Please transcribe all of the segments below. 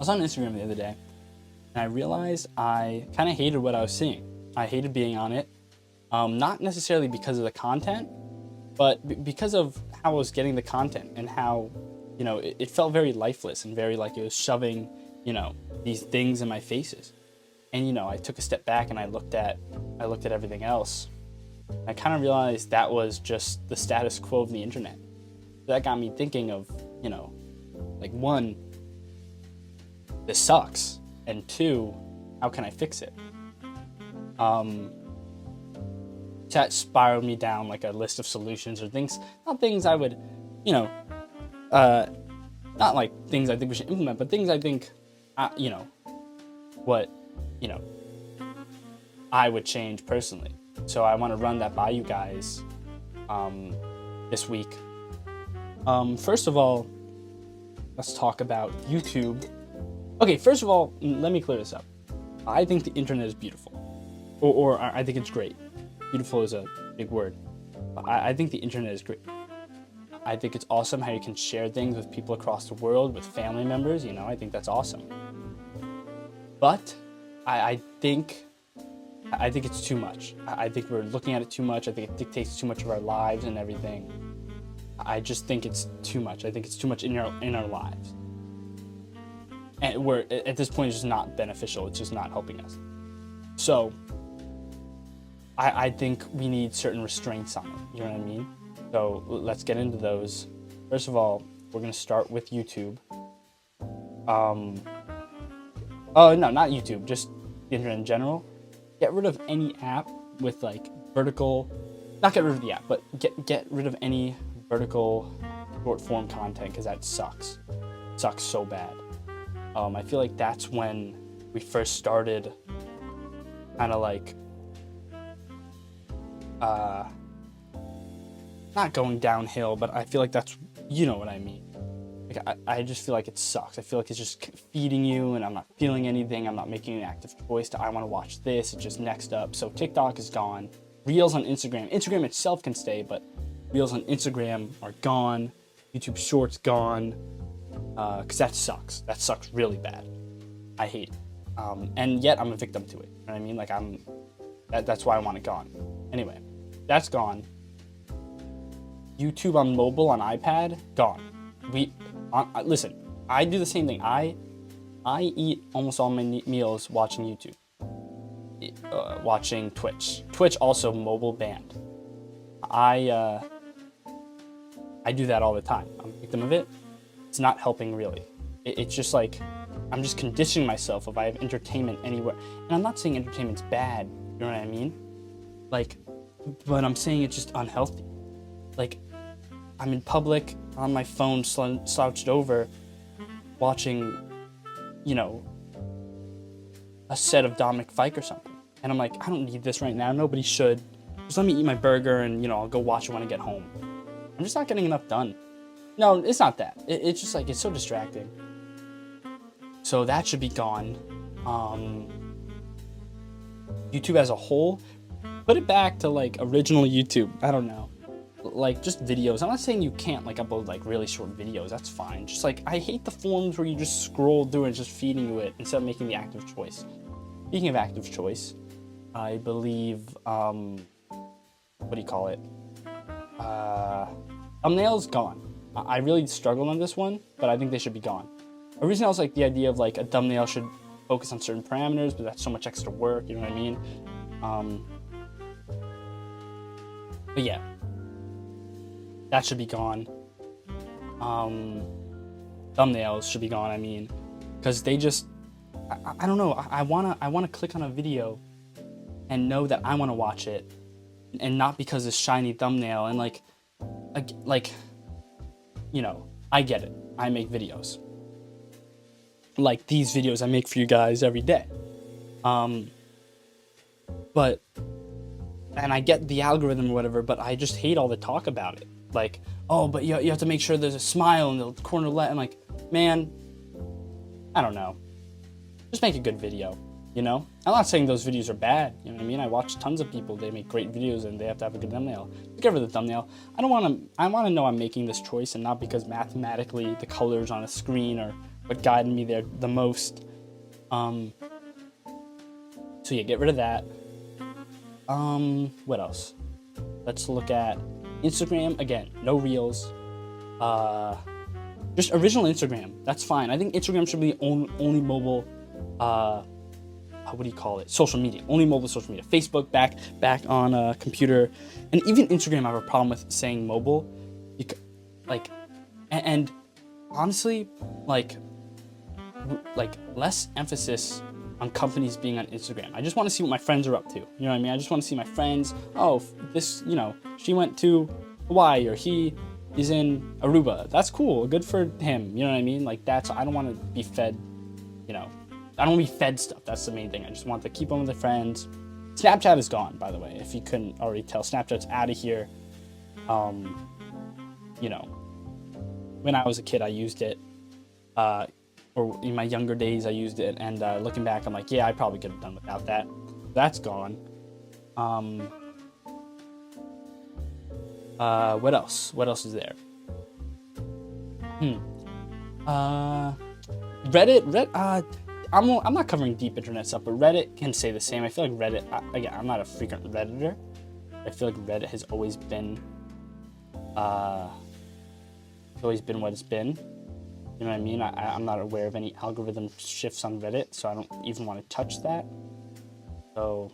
was on Instagram the other day, and I realized I kind of hated what I was seeing. I hated being on it, not necessarily because of the content, but because of how I was getting the content and how, it felt very lifeless and very like it was shoving, these things in my faces. And, I took a step back and I looked at everything else. I kind of realized that was just the status quo of the internet. That got me thinking of, like, one, this sucks, and two, how can I fix it? That spiraled me down like a list of solutions or things, not things I would, not like things I think we should implement, but things I think, what, I would change personally. So I want to run that by you guys this week. First of all, let's talk about YouTube. Okay, first of all, let me clear this up. I think the internet is beautiful, or I think it's great. Beautiful is a big word. I think the internet is great. I think it's awesome how you can share things with people across the world, with family members. I think that's awesome. But I think it's too much. I think we're looking at it too much. I think it dictates too much of our lives and everything. I just think it's too much. I think it's too much in our lives. And we're at this point, it's just not beneficial. It's just not helping us. So I think we need certain restraints on it. You know what I mean? So let's get into those. First of all, we're going to start with YouTube. Oh, no, not YouTube. Just the internet in general. Get rid of any app with like vertical, not get rid of the app, but get rid of any vertical short form content, because that sucks. It sucks so bad. I feel like that's when we first started kind of like, not going downhill, but I feel like that's, you know what I mean. Like I just feel like it sucks. I feel like it's just feeding you and I'm not feeling anything. I'm not making an active choice to, I want to watch this. It's just next up. So TikTok is gone. Reels on Instagram. Instagram itself can stay, but Reels on Instagram are gone. YouTube Shorts gone. Because that sucks. That sucks really bad. I hate it. And yet I'm a victim to it. You know what I mean? Like that's why I want it gone. Anyway, that's gone. YouTube on mobile, on iPad, gone. Listen, I do the same thing. I eat almost all my meals watching YouTube, watching Twitch. Twitch also mobile banned. I do that all the time. I'm a victim of it. It's not helping really. It's just like I'm just conditioning myself if I have entertainment anywhere. And I'm not saying entertainment's bad. You know what I mean? Like, but I'm saying it's just unhealthy. Like, I'm in public on my phone slouched over watching, a set of Dominic Fike or something. And I'm like, I don't need this right now. Nobody should. Just let me eat my burger and, I'll go watch it when I get home. I'm just not getting enough done. No, it's not that. It's just like, it's so distracting. So that should be gone. YouTube as a whole, put it back to like original YouTube. I don't know. Like just videos. I'm not saying you can't like upload like really short videos. That's fine. Just like I hate the forms where you just scroll through and just feeding you it instead of making the active choice. Speaking of active choice, I believe what do you call it? Thumbnails gone. I really struggled on this one, but I think they should be gone. Originally I was like the idea of like a thumbnail should focus on certain parameters, but that's so much extra work. You know what I mean? But yeah. That should be gone. Thumbnails should be gone, because they just, I don't know. I wanna click on a video and know that I wanna watch it, and not because it's shiny thumbnail and like, I get it. I make videos. Like these videos I make for you guys every day. But, and I get the algorithm or whatever, but I just hate all the talk about it. Like, oh, but you have to make sure there's a smile in the corner left. I'm like, man, I don't know. Just make a good video, I'm not saying those videos are bad. You know what I mean? I watch tons of people. They make great videos and they have to have a good thumbnail. Get rid of the thumbnail. I want to know I'm making this choice and not because mathematically the colors on a screen are what guided me there the most. So yeah, get rid of that. What else? Let's look at Instagram. Again, no reels. Just original Instagram. That's fine. I think Instagram should be only mobile. What do you call it? Social media. Only mobile social media. Facebook back on a computer, and even Instagram. I have a problem with saying mobile, and honestly, like less emphasis on companies being on Instagram. I just want to see what my friends are up to. You know what I mean? I just want to see my friends. Oh, this, she went to Hawaii, or he is in Aruba. That's cool. Good for him. You know what I mean? Like, I don't want to be fed, I don't want to be fed stuff. That's the main thing. I just want to keep on with the friends. Snapchat is gone, by the way. If you couldn't already tell, Snapchat's out of here. When I was a kid, I used it. Or in my younger days, I used it, and looking back, I'm like, yeah, I probably could have done without that. That's gone. What else? What else is there? Reddit. I'm not covering deep internet stuff, but Reddit can say the same. I feel like Reddit. Again, I'm not a frequent Redditor. I feel like Reddit has always been what it's been. You know what I mean? I'm not aware of any algorithm shifts on Reddit, so I don't even want to touch that. So,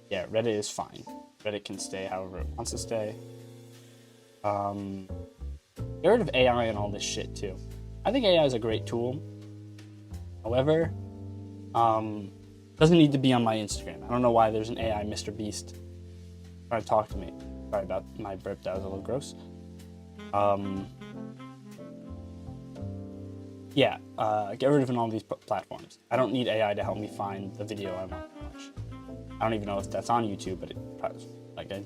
yeah, Reddit is fine. Reddit can stay however it wants to stay. Get rid of AI and all this shit, too. I think AI is a great tool. However, doesn't need to be on my Instagram. I don't know why there's an AI Mr. Beast trying to talk to me. Sorry about my burp, that was a little gross. Get rid of all these platforms. I don't need AI to help me find the video I want to watch. I don't even know if that's on YouTube, but it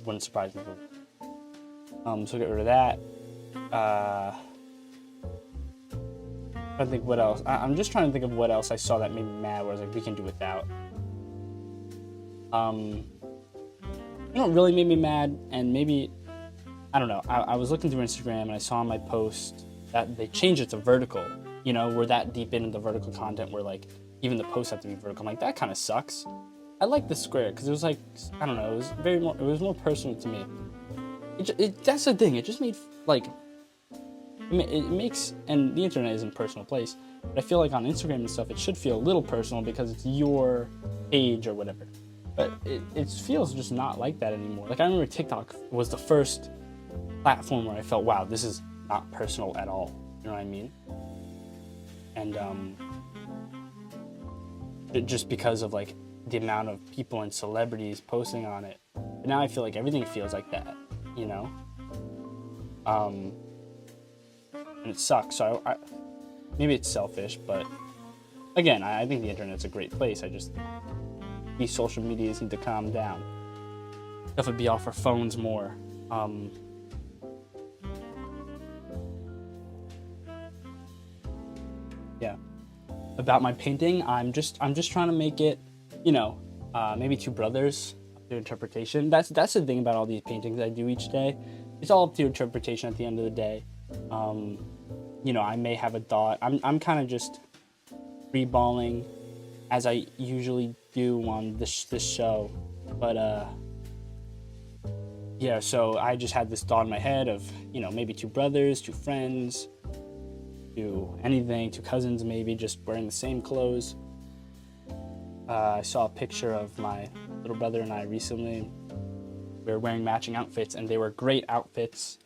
wouldn't surprise me. So get rid of that. I think what else. I'm just trying to think of what else I saw that made me mad. Where I was like, we can do without. Really made me mad, and maybe. I don't know. I was looking through Instagram and I saw on my post that they changed it to vertical. We're that deep into the vertical content where like even the posts have to be vertical. I'm like, that kind of sucks. I like the square because it was like, I don't know. It was more personal to me. That's the thing. It just made like it makes, and the internet is a personal place. But I feel like on Instagram and stuff, it should feel a little personal because it's your page or whatever. But it feels just not like that anymore. Like I remember TikTok was the first platform where I felt, wow, this is not personal at all. You know what I mean? And just because of like the amount of people and celebrities posting on it. But now I feel like everything feels like that, and it sucks. So I maybe it's selfish, but again, I think the internet's a great place. These social medias need to calm down. Stuff would be off our phones more. Yeah. About my painting, I'm just trying to make it, maybe two brothers, up to interpretation. That's the thing about all these paintings I do each day. It's all up to interpretation at the end of the day. I may have a thought. I'm kind of just freeballing as I usually do on this show, but so I just had this thought in my head of maybe two brothers, two friends, two cousins maybe, just wearing the same clothes. I saw a picture of my little brother and I recently. We were wearing matching outfits, and they were great outfits.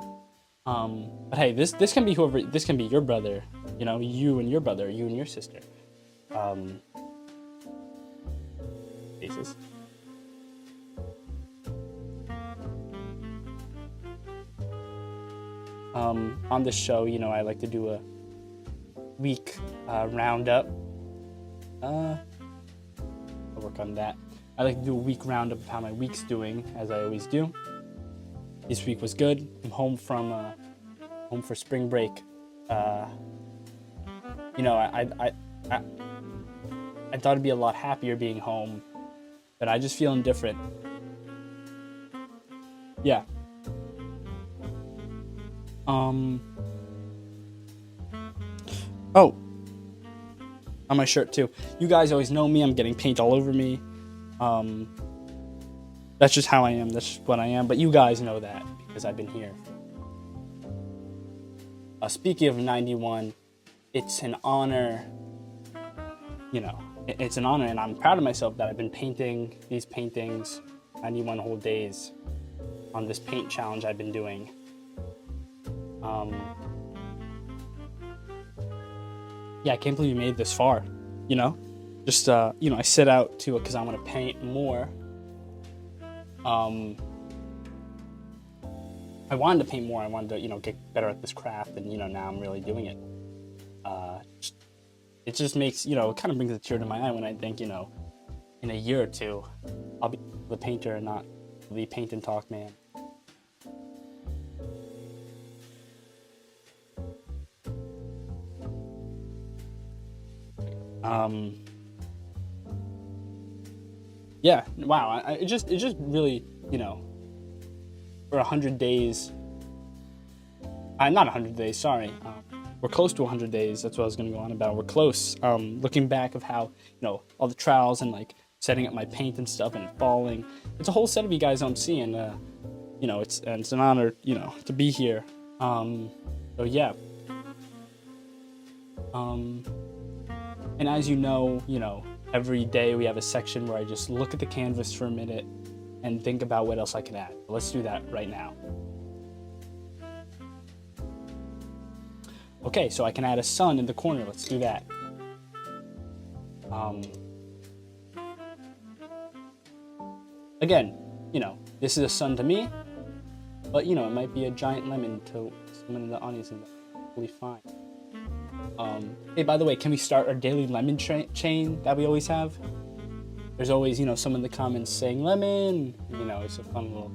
But hey, this can be whoever. This can be your brother. You and your brother, you and your sister. Faces. On this show, I like to do a week roundup. I'll work on that. I like to do a week roundup of how my week's doing, as I always do. This week was good. I'm home for spring break. I thought it'd be a lot happier being home, but I just feeling different. Yeah. Oh, on my shirt too. You guys always know me. I'm getting paint all over me. That's just how I am. That's just what I am. But you guys know that because I've been here. Speaking of 91, it's an honor. It's an honor, and I'm proud of myself that I've been painting these paintings 91 whole days on this paint challenge I've been doing. Yeah, I can't believe we made this far, just, I set out to it because I want to paint more. I wanted to paint more. I wanted to, get better at this craft, and, now I'm really doing it. It just makes, it kind of brings a tear to my eye when I think, in a year or two, I'll be the painter and not the paint and talk man. Yeah, wow. It just really, for 100 days. Not 100 days, sorry. We're close to 100 days. That's what I was going to go on about. We're close. Looking back of how, all the trials and like setting up my paint and stuff and falling. It's a whole set of you guys I'm seeing. It's an honor, to be here. So yeah. And as you know, every day we have a section where I just look at the canvas for a minute and think about what else I can add. Let's do that right now. Okay, so I can add a sun in the corner. Let's do that. Again, this is a sun to me, but it might be a giant lemon to someone in the audience, and that's totally fine. Hey, by the way, can we start our daily lemon chain that we always have? There's always, some in the comments saying lemon. It's a fun little.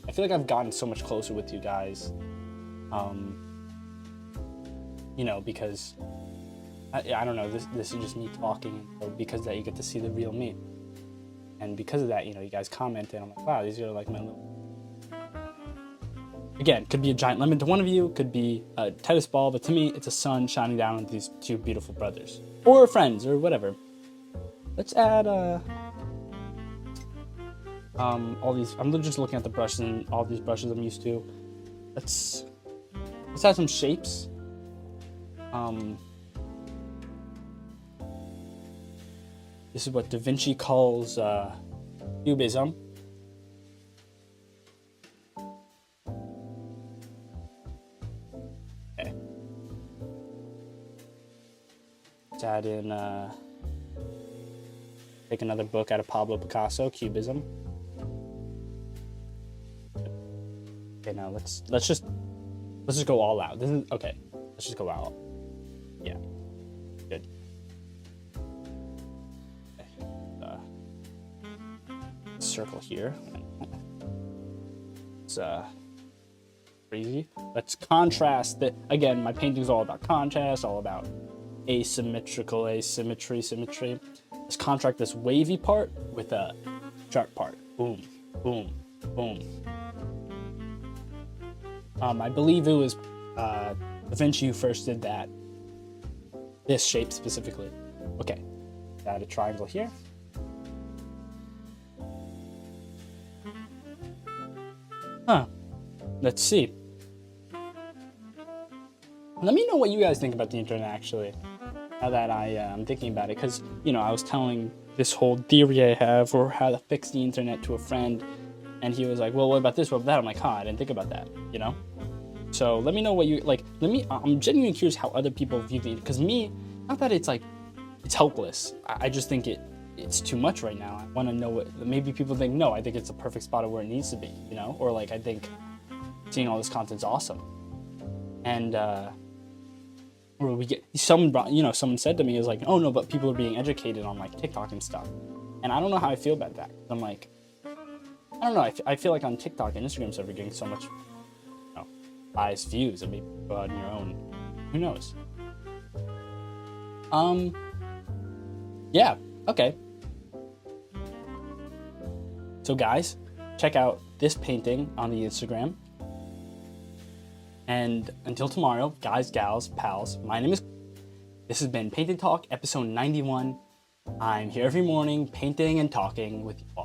I feel like I've gotten so much closer with you guys. Because I don't know, this is just me talking, because that you get to see the real me. And because of that, you guys commented, I'm like, wow, these are like my little... Again, could be a giant lemon to one of you, could be a tennis ball, but to me, it's a sun shining down on these two beautiful brothers. Or friends, or whatever. Let's add, all these... I'm just looking at the brushes and all these brushes I'm used to. Let's add some shapes. This is what Da Vinci calls cubism. Okay. Let's add in, take another book out of Pablo Picasso, Cubism. Okay, now let's just go all out. This is okay. Let's just go out. Yeah. Good. Okay. Circle here. It's crazy. Let's contrast that. Again, my painting is all about contrast, all about asymmetry. Let's contrast this wavy part with a sharp part. Boom, boom, boom. I believe it was Da Vinci who first did that. This shape specifically. Okay, add a triangle here. Let's see. Let me know what you guys think about the internet, actually, now that I'm thinking about it, because, I was telling this whole theory I have, or how to fix the internet, to a friend, and he was like, well, what about this, what about that? I'm like, I didn't think about that, So let me know what you, like, I'm genuinely curious how other people view the internet, because me, not that it's like, it's helpless, I just think it's too much right now. I want to know what, maybe people think, no, I think it's a perfect spot of where it needs to be, or like, I think seeing all this content's awesome. And, or we get, someone said to me, is like, oh no, but people are being educated on like TikTok and stuff. And I don't know how I feel about that. I'm like, I don't know, I feel like on TikTok and Instagram stuff, you're getting so much, biased views, and maybe go out on your own. Who knows? Yeah, okay. So guys, check out this painting on the Instagram. And until tomorrow, guys, gals, pals, my name is. This has been Paint and Talk, episode 91. I'm here every morning painting and talking with you all.